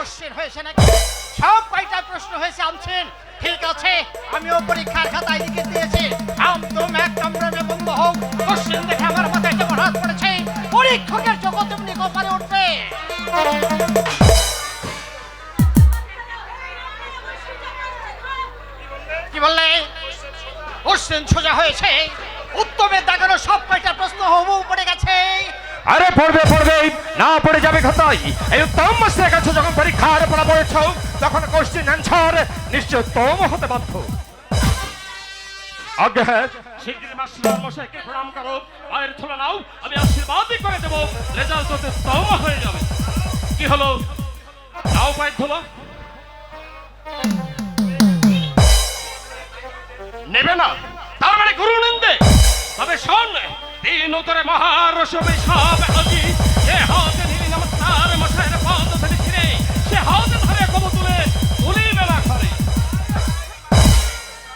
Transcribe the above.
Question হয়েছে নাকি? সব কয়টা প্রশ্ন হয়েছে আনছেন? ঠিক আছে, আমিও পরীক্ষার খাতায় লিখে দিয়েছি, আম তুম এক কামড়ে বন্ধ হোক। কোশ্চেন দেখে আমার মাথায় যেমন হাত পড়েছে, পরীক্ষকের জগৎ তেমনি কপালে উঠবে। কি বললে? কোশ্চেন সোজা হয়েছে, উত্তমের দাগানো সব কয়টা প্রশ্ন হুবহু পড়ে গেছে। আরে পড়বে পড়বে, না পড়ে যাবে খাতায়। এই উত্তম মাস্টারের কাছে যখন পরীক্ষার পড়া পড়েছ, তখন কোশ্চেন অ্যান্সার নিশ্চয় উত্তম হতে বাধ্য। আগে হ্যাঁ, শিগগির মাস্টার মশাইকে প্রণাম করো, পায়ের ধুলো নাও, আমি আশীর্বাদই করে দেবো, রেজাল্ট হতে উত্তম হয়ে যাবে। কি হলো, নাও পায়ের ধুলো। নেবে না তার মানে গুরু নিন্দে? তবে শোন, 3 উত্তরে মহারসবে সব আজি